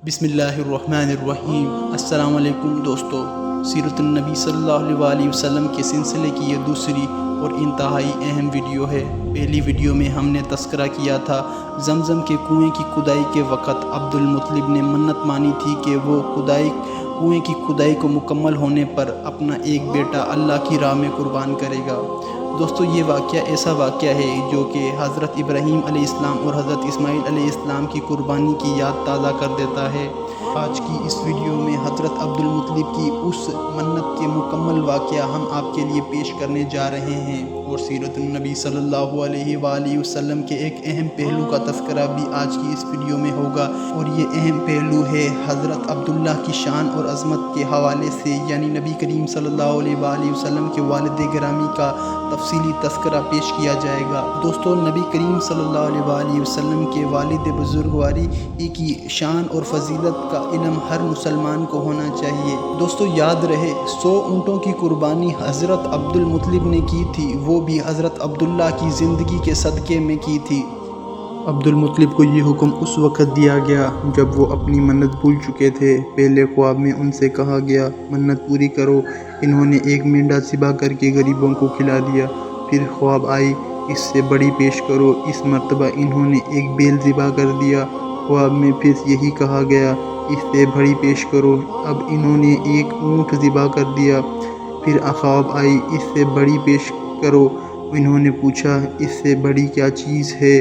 بسم اللہ الرحمن الرحیم۔ السلام علیکم دوستو، سیرت النبی صلی اللہ علیہ وسلم کے سلسلے کی یہ دوسری اور انتہائی اہم ویڈیو ہے۔ پہلی ویڈیو میں ہم نے تذکرہ کیا تھا زمزم کے کنویں کی کھدائی کے وقت عبد المطلب نے منت مانی تھی کہ وہ کنویں کی کھدائی کو مکمل ہونے پر اپنا ایک بیٹا اللہ کی راہ میں قربان کرے گا۔ دوستو، یہ واقعہ ایسا واقعہ ہے جو کہ حضرت ابراہیم علیہ السلام اور حضرت اسماعیل علیہ السلام کی قربانی کی یاد تازہ کر دیتا ہے۔ آج کی اس ویڈیو میں حضرت عبد المطلب کی اس منت کے مکمل واقعہ ہم آپ کے لیے پیش کرنے جا رہے ہیں، اور سیرت النبی صلی اللہ علیہ وآلہ وسلم کے ایک اہم پہلو کا تذکرہ بھی آج کی اس ویڈیو میں ہوگا، اور یہ اہم پہلو ہے حضرت عبداللہ کی شان اور عظمت کے حوالے سے، یعنی نبی کریم صلی اللہ علیہ وآلہ وسلم کے والد گرامی کا تفصیلی تذکرہ پیش کیا جائے گا۔ دوستو، نبی کریم صلی اللہ علیہ وآلہ وسلم کے والد بزرگواری کی شان اور فضیلت کا علم ہر مسلمان کو ہونا چاہیے۔ دوستو، یاد رہے 100 اونٹوں کی قربانی حضرت عبد المطلب نے کی تھی، وہ بھی حضرت عبداللہ کی زندگی کے صدقے میں کی تھی۔ عبد المطلب کو یہ حکم اس وقت دیا گیا جب وہ اپنی منت بھول چکے تھے۔ پہلے خواب میں ان سے کہا گیا منت پوری کرو، انہوں نے ایک مینڈا ذبح کر کے غریبوں کو کھلا دیا۔ پھر خواب آئی اس سے بڑی پیش کرو، اس مرتبہ انہوں نے ایک بیل ذبح کر دیا۔ خواب میں پھر یہی کہا گیا اس سے بڑی پیش کرو، اب انہوں نے ایک اونٹ ذبح کر دیا۔ پھر خواب آئی اس سے بڑی پیش کرو، انہوں نے پوچھا اس سے بڑی کیا چیز ہے؟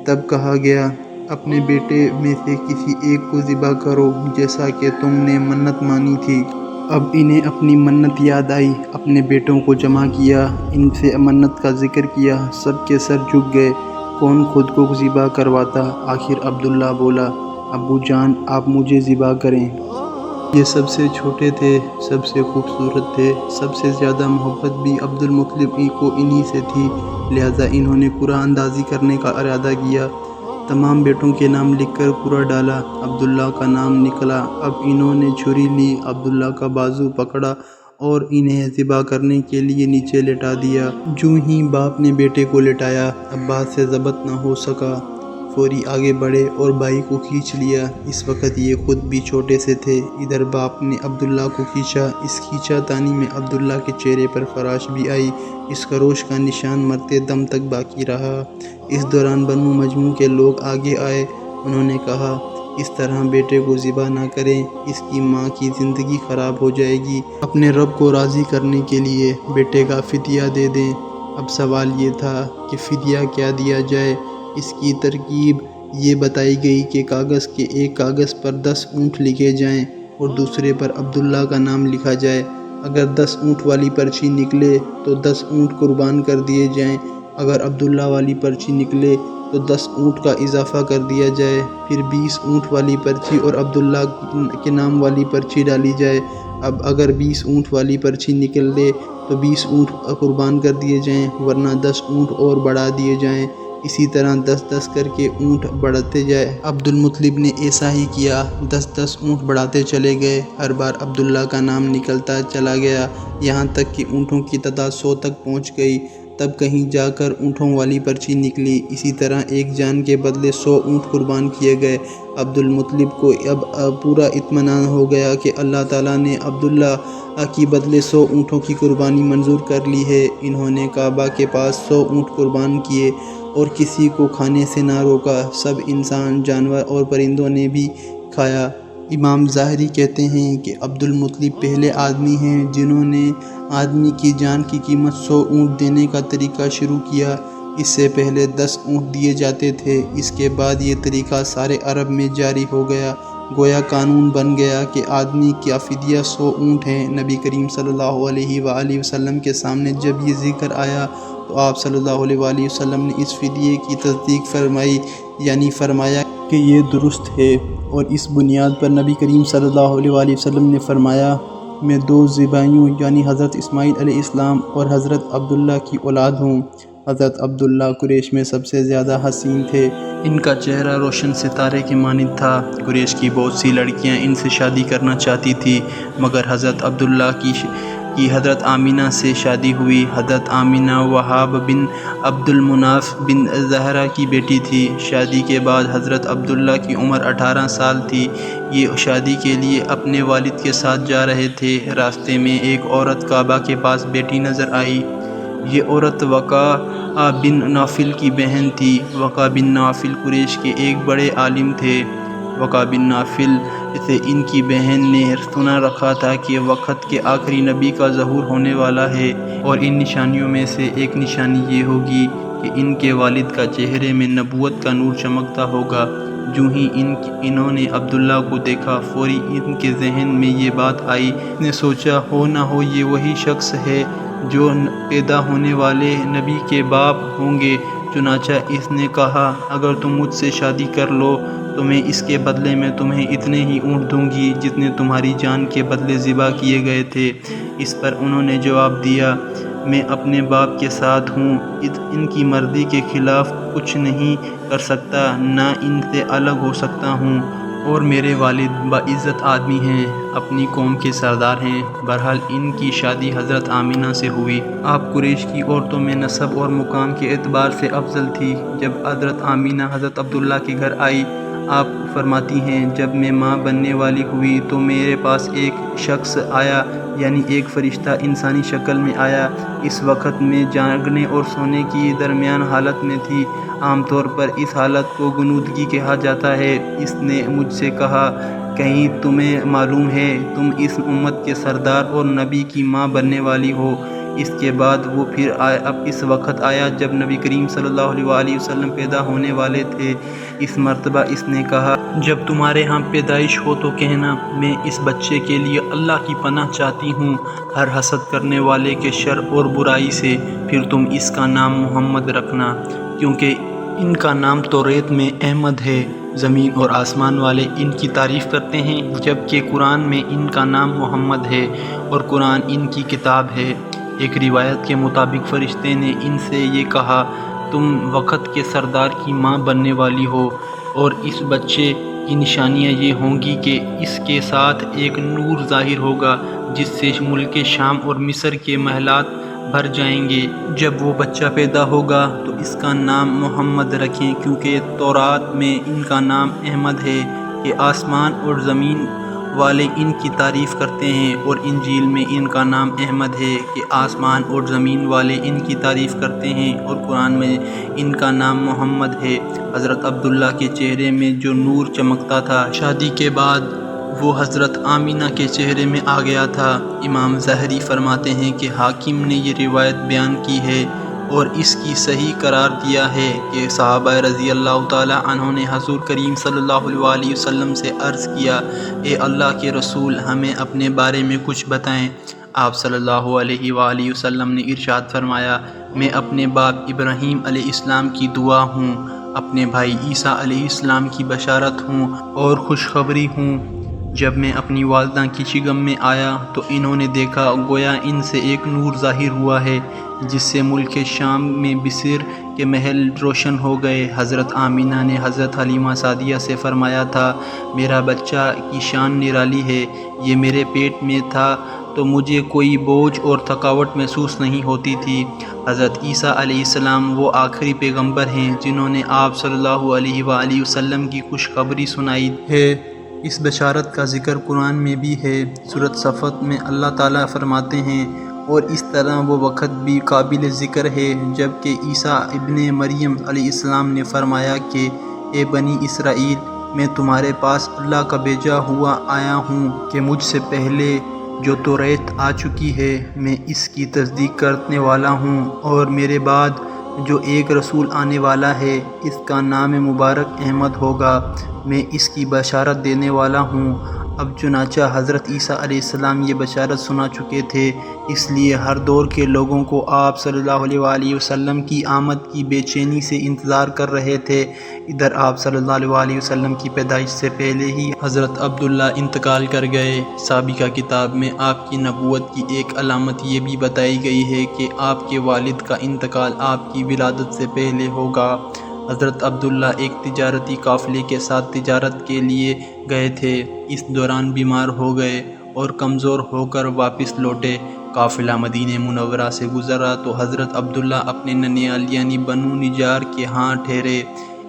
تب کہا گیا اپنے بیٹے میں سے کسی ایک کو ذبح کرو جیسا کہ تم نے منت مانی تھی۔ اب انہیں اپنی منت یاد آئی، اپنے بیٹوں کو جمع کیا، ان سے منت کا ذکر کیا، سب کے سر جھک گئے، کون خود کو ذبح کرواتا؟ آخر عبداللہ بولا ابو جان آپ مجھے ذبح کریں۔ یہ سب سے چھوٹے تھے، سب سے خوبصورت تھے، سب سے زیادہ محبت بھی عبد المطلب کو انہی سے تھی، لہٰذا انہوں نے قرعہ اندازی کرنے کا ارادہ کیا۔ تمام بیٹوں کے نام لکھ کر قرعہ ڈالا، عبداللہ کا نام نکلا۔ اب انہوں نے چھری لی، عبداللہ کا بازو پکڑا اور انہیں ذبح کرنے کے لیے نیچے لٹا دیا۔ جوں ہی باپ نے بیٹے کو لٹایا، عباس سے ضبط نہ ہو سکا، فوری آگے بڑھے اور بھائی کو کھینچ لیا۔ اس وقت یہ خود بھی چھوٹے سے تھے۔ ادھر باپ نے عبداللہ کو کھینچا، اس کھینچا تانی میں عبداللہ کے چہرے پر خراش بھی آئی، اس خروش کا نشان مرتے دم تک باقی رہا۔ اس دوران بنو مجموع کے لوگ آگے آئے، انہوں نے کہا اس طرح بیٹے کو ذبح نہ کریں، اس کی ماں کی زندگی خراب ہو جائے گی، اپنے رب کو راضی کرنے کے لیے بیٹے کا فدیہ دے دیں۔ اب سوال یہ تھا کہ فدیہ کیا دیا جائے؟ اس کی ترکیب یہ بتائی گئی کہ کاغذ کے ایک کاغذ پر 10 اونٹ لکھے جائیں اور دوسرے پر عبداللہ کا نام لکھا جائے۔ اگر 10 اونٹ والی پرچی نکلے تو 10 اونٹ قربان کر دیے جائیں، اگر عبداللہ والی پرچی نکلے تو 10 اونٹ کا اضافہ کر دیا جائے، پھر 20 اونٹ والی پرچی اور عبداللہ کے نام والی پرچی ڈالی جائے۔ اب اگر 20 اونٹ والی پرچی نکلے تو 20 اونٹ قربان کر دیے جائیں، ورنہ 10 اونٹ اور بڑھا دیے جائیں، اسی طرح 10-10 کر کے اونٹ بڑھتے جائے۔ عبد المطلب نے ایسا ہی کیا، 10-10 اونٹ بڑھاتے چلے گئے، ہر بار عبداللہ کا نام نکلتا چلا گیا، یہاں تک کہ اونٹوں کی تعداد 100 تک پہنچ گئی۔ تب کہیں جا کر اونٹوں والی پرچی نکلی، اسی طرح ایک جان کے بدلے 100 اونٹ قربان کیے گئے۔ عبد المطلب کو اب پورا اطمینان ہو گیا کہ اللہ تعالیٰ نے عبداللہ کی بدلے 100 اونٹوں کی قربانی منظور کر لی ہے۔ انہوں نے کعبہ کے پاس 100 اونٹ قربان کیے اور کسی کو کھانے سے نہ روکا، سب انسان، جانور اور پرندوں نے بھی کھایا۔ امام ظاہری کہتے ہیں کہ عبد المطلب پہلے آدمی ہیں جنہوں نے آدمی کی جان کی قیمت 100 اونٹ دینے کا طریقہ شروع کیا۔ اس سے پہلے 10 اونٹ دیے جاتے تھے، اس کے بعد یہ طریقہ سارے عرب میں جاری ہو گیا، گویا قانون بن گیا کہ آدمی کا فدیہ 100 اونٹ ہے۔ نبی کریم صلی اللہ علیہ وآلہ وسلم کے سامنے جب یہ ذکر آیا تو آپ صلی اللہ علیہ وآلہ وسلم نے اس فدیے کی تصدیق فرمائی، یعنی فرمایا کہ یہ درست ہے، اور اس بنیاد پر نبی کریم صلی اللہ علیہ وآلہ وسلم نے فرمایا میں 2 ذبائحوں یعنی حضرت اسماعیل علیہ السلام اور حضرت عبداللہ کی اولاد ہوں۔ حضرت عبداللہ قریش میں سب سے زیادہ حسین تھے، ان کا چہرہ روشن ستارے کے مانند تھا۔ قریش کی بہت سی لڑکیاں ان سے شادی کرنا چاہتی تھیں، مگر حضرت عبداللہ کی کی حضرت آمینہ سے شادی ہوئی۔ حضرت آمینہ وہاب بن عبد المناف بن زہرہ کی بیٹی تھی۔ شادی کے بعد حضرت عبداللہ کی عمر 18 سال تھی۔ یہ شادی کے لیے اپنے والد کے ساتھ جا رہے تھے۔ راستے میں ایک عورت کعبہ کے پاس بیٹھی نظر آئی۔ یہ عورت وقا بن نوفل کی بہن تھی۔ وقا بن نوفل قریش کے ایک بڑے عالم تھے۔ وقا بن نوفل سے ان کی بہن نے سنا رکھا تھا کہ وقت کے آخری نبی کا ظہور ہونے والا ہے، اور ان نشانیوں میں سے ایک نشانی یہ ہوگی کہ ان کے والد کا چہرے میں نبوت کا نور چمکتا ہوگا۔ جو ہی انہوں نے عبداللہ کو دیکھا، فوری ان کے ذہن میں یہ بات آئی۔ اس نے سوچا ہو نہ ہو یہ وہی شخص ہے جو پیدا ہونے والے نبی کے باپ ہوں گے۔ چنانچہ اس نے کہا، اگر تم مجھ سے شادی کر لو تو میں اس کے بدلے میں تمہیں اتنے ہی اونٹ دوں گی جتنے تمہاری جان کے بدلے ذبح کیے گئے تھے۔ اس پر انہوں نے جواب دیا، میں اپنے باپ کے ساتھ ہوں، ان کی مرضی کے خلاف کچھ نہیں کر سکتا، نہ ان سے الگ ہو سکتا ہوں، اور میرے والد باعزت آدمی ہیں، اپنی قوم کے سردار ہیں۔ بہرحال ان کی شادی حضرت آمینہ سے ہوئی۔ آپ قریش کی عورتوں میں نسب اور مقام کے اعتبار سے افضل تھی۔ جب حضرت آمینہ حضرت عبداللہ کے گھر آئی، آپ فرماتی ہیں، جب میں ماں بننے والی ہوئی تو میرے پاس ایک شخص آیا، یعنی ایک فرشتہ انسانی شکل میں آیا۔ اس وقت میں جاگنے اور سونے کی درمیان حالت میں تھی۔ عام طور پر اس حالت کو غنودگی کہا جاتا ہے۔ اس نے مجھ سے کہا، کہیں تمہیں معلوم ہے تم اس امت کے سردار اور نبی کی ماں بننے والی ہو؟ اس کے بعد وہ پھر اب اس وقت آیا جب نبی کریم صلی اللہ علیہ وسلم پیدا ہونے والے تھے۔ اس مرتبہ اس نے کہا، جب تمہارے ہاں پیدائش ہو تو کہنا، میں اس بچے کے لیے اللہ کی پناہ چاہتی ہوں ہر حسد کرنے والے کے شر اور برائی سے۔ پھر تم اس کا نام محمد رکھنا، کیونکہ ان کا نام توریت میں احمد ہے۔ زمین اور آسمان والے ان کی تعریف کرتے ہیں، جبکہ قرآن میں ان کا نام محمد ہے، اور قرآن ان کی کتاب ہے۔ ایک روایت کے مطابق فرشتے نے ان سے یہ کہا، تم وقت کے سردار کی ماں بننے والی ہو، اور اس بچے کی نشانیاں یہ ہوں گی کہ اس کے ساتھ ایک نور ظاہر ہوگا جس سے ملک شام اور مصر کے محلات بھر جائیں گے۔ جب وہ بچہ پیدا ہوگا تو اس کا نام محمد رکھیں، کیونکہ تورات میں ان کا نام احمد ہے کہ آسمان اور زمین والے ان کی تعریف کرتے ہیں، اور انجیل میں ان کا نام احمد ہے کہ آسمان اور زمین والے ان کی تعریف کرتے ہیں، اور قرآن میں ان کا نام محمد ہے۔ حضرت عبداللہ کے چہرے میں جو نور چمکتا تھا، شادی کے بعد وہ حضرت آمینہ کے چہرے میں آ گیا تھا۔ امام ظاہری فرماتے ہیں کہ حاکم نے یہ روایت بیان کی ہے اور اس کی صحیح قرار دیا ہے کہ صحابہ رضی اللہ تعالی عنہ نے حضور کریم صلی اللہ علیہ وسلم سے عرض کیا، اے اللہ کے رسول، ہمیں اپنے بارے میں کچھ بتائیں۔ آپ صلی اللہ علیہ وآلہ وسلم نے ارشاد فرمایا، میں اپنے باپ ابراہیم علیہ السلام کی دعا ہوں، اپنے بھائی عیسیٰ علیہ السلام کی بشارت ہوں اور خوشخبری ہوں۔ جب میں اپنی والدہ کی شگم میں آیا تو انہوں نے دیکھا گویا ان سے ایک نور ظاہر ہوا ہے جس سے ملک شام میں بصر کے محل روشن ہو گئے۔ حضرت آمینہ نے حضرت حلیمہ سعدیہ سے فرمایا تھا، میرا بچہ کی شان نرالی ہے، یہ میرے پیٹ میں تھا تو مجھے کوئی بوجھ اور تھکاوٹ محسوس نہیں ہوتی تھی۔ حضرت عیسیٰ علیہ السلام وہ آخری پیغمبر ہیں جنہوں نے آپ صلی اللہ علیہ وآلہ وسلم کی خوشخبری سنائی ہے۔ اس بشارت کا ذکر قرآن میں بھی ہے۔ سورۃ صفت میں اللہ تعالیٰ فرماتے ہیں، اور اس طرح وہ وقت بھی قابل ذکر ہے جبکہ عیسیٰ ابن مریم علیہ السلام نے فرمایا کہ اے بنی اسرائیل، میں تمہارے پاس اللہ کا بھیجا ہوا آیا ہوں کہ مجھ سے پہلے جو توریت آ چکی ہے میں اس کی تصدیق کرنے والا ہوں، اور میرے بعد جو ایک رسول آنے والا ہے اس کا نام مبارک احمد ہوگا، میں اس کی بشارت دینے والا ہوں۔ اب چنانچہ حضرت عیسیٰ علیہ السلام یہ بشارت سنا چکے تھے، اس لیے ہر دور کے لوگوں کو آپ صلی اللہ علیہ وآلہ وسلم کی آمد کی بے چینی سے انتظار کر رہے تھے۔ ادھر آپ صلی اللہ علیہ وآلہ وسلم کی پیدائش سے پہلے ہی حضرت عبداللہ انتقال کر گئے۔ سابقہ کتاب میں آپ کی نبوت کی ایک علامت یہ بھی بتائی گئی ہے کہ آپ کے والد کا انتقال آپ کی ولادت سے پہلے ہوگا۔ حضرت عبداللہ ایک تجارتی قافلے کے ساتھ تجارت کے لیے گئے تھے، اس دوران بیمار ہو گئے اور کمزور ہو کر واپس لوٹے۔ قافلہ مدینہ منورہ سے گزرا تو حضرت عبداللہ اپنے ننیال یعنی بنو نجار کے ہاں ٹھہرے۔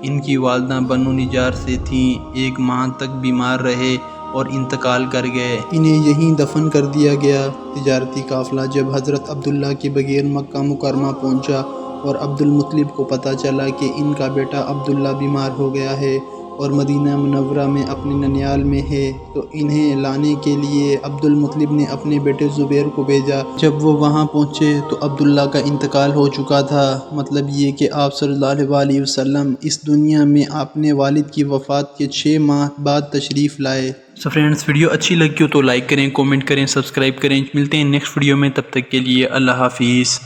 ان کی والدہ بنو نجار سے تھیں، 1 ماہ تک بیمار رہے اور انتقال کر گئے۔ انہیں یہیں دفن کر دیا گیا۔ تجارتی قافلہ جب حضرت عبداللہ کے بغیر مکہ مکرمہ پہنچا اور عبدالمطلب کو پتہ چلا کہ ان کا بیٹا عبداللہ بیمار ہو گیا ہے اور مدینہ منورہ میں اپنے ننیال میں ہے، تو انہیں لانے کے لیے عبدالمطلب نے اپنے بیٹے زبیر کو بھیجا۔ جب وہ وہاں پہنچے تو عبداللہ کا انتقال ہو چکا تھا۔ مطلب یہ کہ آپ صلی اللہ علیہ وسلم اس دنیا میں اپنے والد کی وفات کے 6 ماہ بعد تشریف لائے۔ سو فرینڈز، ویڈیو اچھی لگی ہو تو لائک کریں، کومنٹ کریں، سبسکرائب کریں۔ ملتے ہیں نیکسٹ ویڈیو میں، تب تک کے لیے اللہ حافظ۔